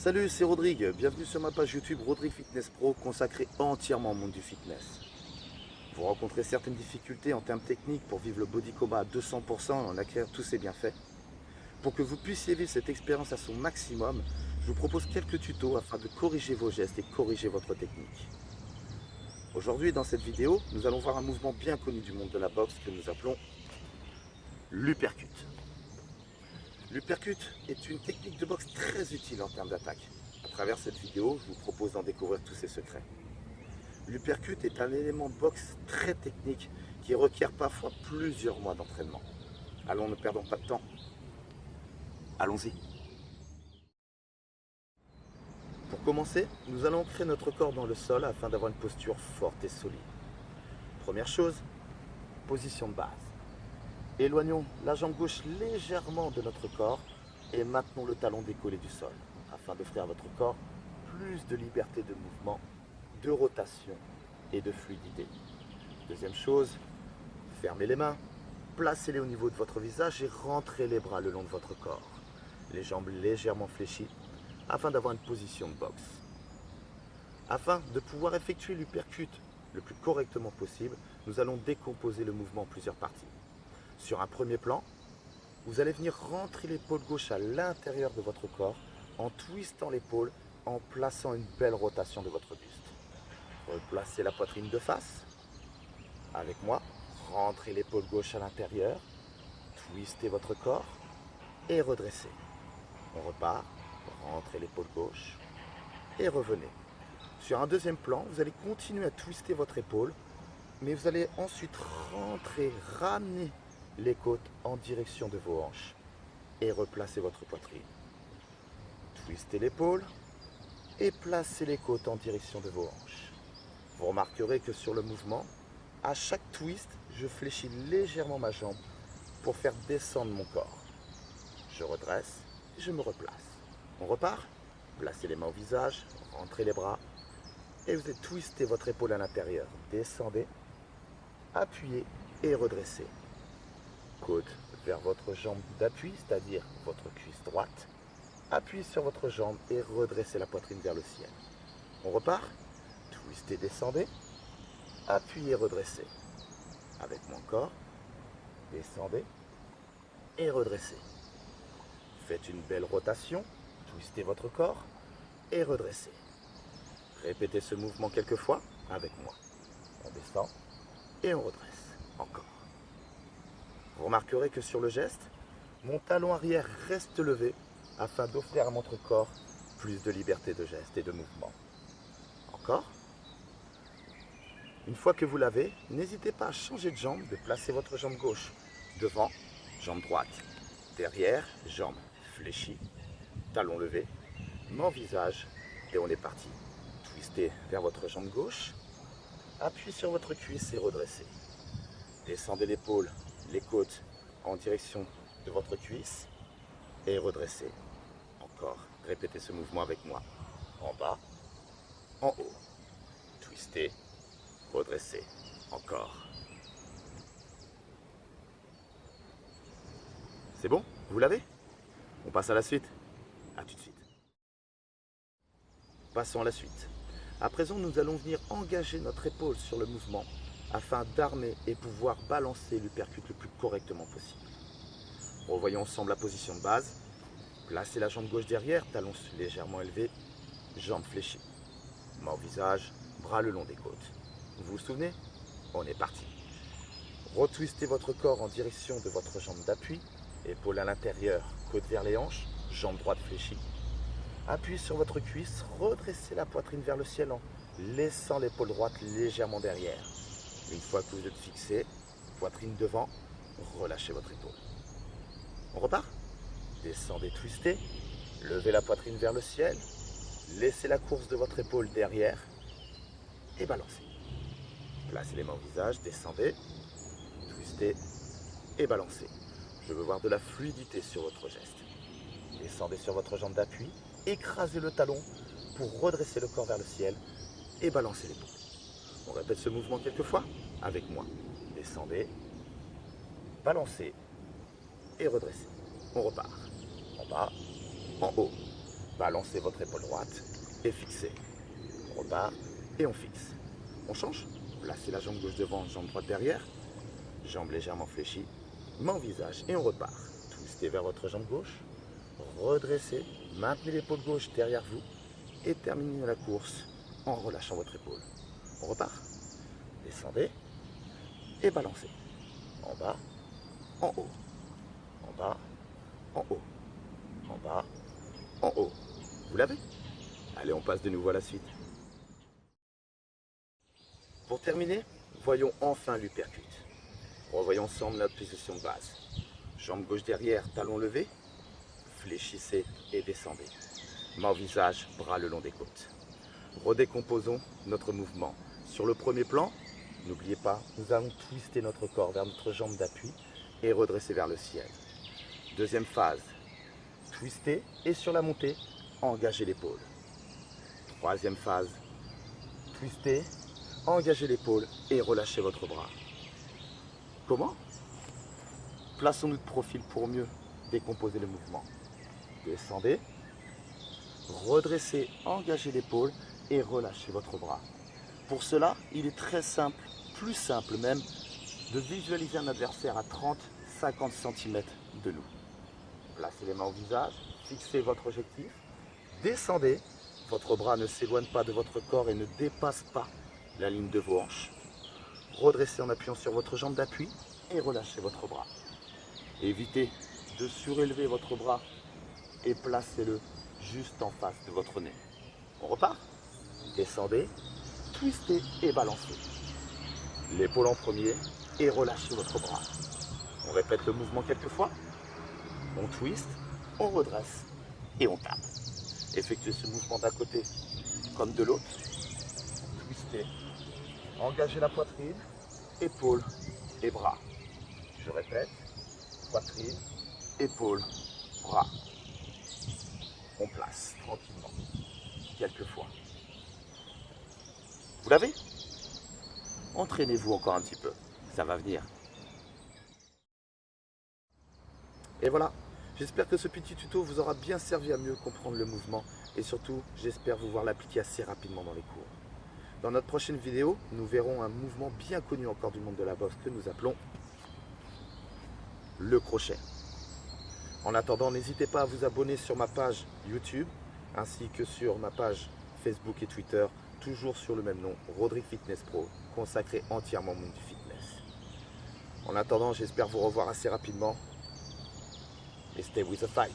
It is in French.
Salut, c'est Rodrigue. Bienvenue sur ma page YouTube Rodrigue Fitness Pro consacrée entièrement au monde du fitness. Vous rencontrez certaines difficultés en termes techniques pour vivre le body coma à 200% et en acquérir tous ses bienfaits. Pour que vous puissiez vivre cette expérience à son maximum, je vous propose quelques tutos afin de corriger vos gestes et corriger votre technique. Aujourd'hui, dans cette vidéo, nous allons voir un mouvement bien connu du monde de la boxe que nous appelons l'uppercut. L'uppercut est une technique de boxe très utile en termes d'attaque. À travers cette vidéo, je vous propose d'en découvrir tous ses secrets. L'uppercut est un élément de boxe très technique qui requiert parfois plusieurs mois d'entraînement. Allons, ne perdons pas de temps. Allons-y. Pour commencer, nous allons ancrer notre corps dans le sol afin d'avoir une posture forte et solide. Première chose, position de base. Éloignons la jambe gauche légèrement de notre corps et maintenons le talon décollé du sol afin d'offrir à votre corps plus de liberté de mouvement, de rotation et de fluidité. Deuxième chose, fermez les mains, placez-les au niveau de votre visage et rentrez les bras le long de votre corps, les jambes légèrement fléchies afin d'avoir une position de boxe. Afin de pouvoir effectuer l'uppercut le plus correctement possible, nous allons décomposer le mouvement en plusieurs parties. Sur un premier plan, vous allez venir rentrer l'épaule gauche à l'intérieur de votre corps en twistant l'épaule, en plaçant une belle rotation de votre buste. Replacez la poitrine de face. Avec moi, rentrez l'épaule gauche à l'intérieur, twistez votre corps et redressez. On repart, rentrez l'épaule gauche et revenez. Sur un deuxième plan, vous allez continuer à twister votre épaule, mais vous allez ensuite rentrer, ramener les côtes en direction de vos hanches et replacez votre poitrine. Twistez l'épaule et placez les côtes en direction de vos hanches. Vous remarquerez que sur le mouvement, à chaque twist, je fléchis légèrement ma jambe pour faire descendre mon corps. Je redresse et je me replace. On repart. Placez les mains au visage, rentrez les bras et vous twistez votre épaule à l'intérieur. Descendez, appuyez et redressez. Côte vers votre jambe d'appui, c'est-à-dire votre cuisse droite. Appuyez sur votre jambe et redressez la poitrine vers le ciel. On repart. Twistez, descendez. Appuyez, redressez. Avec moi encore. Descendez et redressez. Faites une belle rotation. Twistez votre corps et redressez. Répétez ce mouvement quelques fois avec moi. On descend et on redresse. Encore. Vous remarquerez que sur le geste, mon talon arrière reste levé afin d'offrir à notre corps plus de liberté de geste et de mouvement. Encore. Une fois que vous l'avez, n'hésitez pas à changer de jambe, de placer votre jambe gauche devant, jambe droite, derrière, jambe fléchie, talon levé, main au visage et on est parti. Twistez vers votre jambe gauche, appuyez sur votre cuisse et redressez. Descendez l'épaule, les côtes en direction de votre cuisse et redressez. Encore, répétez ce mouvement avec moi. En bas, en haut. Twistez, redressez. Encore. C'est bon? Vous l'avez? On passe à la suite. A tout de suite. Passons à la suite. À présent, nous allons venir engager notre épaule sur le mouvement afin d'armer et pouvoir balancer l'uppercut le plus correctement possible. Revoyons ensemble la position de base. Placez la jambe gauche derrière, talon légèrement élevé, jambe fléchie. Main au visage, bras le long des côtes. Vous vous souvenez? On est parti. Retwistez votre corps en direction de votre jambe d'appui, épaule à l'intérieur, côte vers les hanches, jambe droite fléchie. Appuyez sur votre cuisse, redressez la poitrine vers le ciel en laissant l'épaule droite légèrement derrière. Une fois que vous êtes fixé, poitrine devant, relâchez votre épaule. On repart. Descendez, twistez, levez la poitrine vers le ciel, laissez la course de votre épaule derrière et balancez. Placez les mains au visage, descendez, twistez et balancez. Je veux voir de la fluidité sur votre geste. Descendez sur votre jambe d'appui, écrasez le talon pour redresser le corps vers le ciel et balancer l'épaule. On répète ce mouvement quelques fois avec moi. Descendez, balancez et redressez. On repart. En bas, en haut. Balancez votre épaule droite et fixez. On repart et on fixe. On change. Placez la jambe gauche devant, jambe droite derrière. Jambe légèrement fléchie. Main au visage et on repart. Twistez vers votre jambe gauche. Redressez. Maintenez l'épaule gauche derrière vous. Et terminez la course en relâchant votre épaule. On repart. Descendez et balancez. En bas, en haut. En bas, en haut. En bas, en haut. Vous l'avez? Allez, on passe de nouveau à la suite. Pour terminer, voyons enfin l'uppercut. Revoyons ensemble notre position de base. Jambe gauche derrière, talon levé. Fléchissez et descendez. Main au visage, bras le long des côtes. Redécomposons notre mouvement. Sur le premier plan, n'oubliez pas, nous allons twister notre corps vers notre jambe d'appui et redresser vers le ciel. Deuxième phase, twister et sur la montée, engagez l'épaule. Troisième phase, twister, engagez l'épaule et relâchez votre bras. Comment? Plaçons-nous de profil pour mieux décomposer le mouvement. Descendez, redressez, engagez l'épaule et relâchez votre bras. Pour cela, il est très simple, plus simple même, de visualiser un adversaire à 30-50 cm de nous. Placez les mains au visage, fixez votre objectif, descendez, votre bras ne s'éloigne pas de votre corps et ne dépasse pas la ligne de vos hanches. Redressez en appuyant sur votre jambe d'appui et relâchez votre bras. Évitez de surélever votre bras et placez-le juste en face de votre nez. On repart. Descendez, twistez et balancez. L'épaule en premier et relâchez votre bras. On répète le mouvement quelques fois. On twist, on redresse et on tape. Effectuez ce mouvement d'un côté comme de l'autre. Twistez, engagez la poitrine, épaules et bras. Je répète, poitrine, épaules, bras. On place tranquillement, quelques fois. Vous l'avez? Entraînez-vous encore un petit peu, ça va venir. Et voilà, j'espère que ce petit tuto vous aura bien servi à mieux comprendre le mouvement et surtout, j'espère vous voir l'appliquer assez rapidement dans les cours. Dans notre prochaine vidéo, nous verrons un mouvement bien connu encore du monde de la boxe que nous appelons le crochet. En attendant, n'hésitez pas à vous abonner sur ma page YouTube ainsi que sur ma page Facebook et Twitter, toujours sur le même nom, Rodrigue Fitness Pro, consacré entièrement au monde du fitness. En attendant, j'espère vous revoir assez rapidement. Et stay with the fight.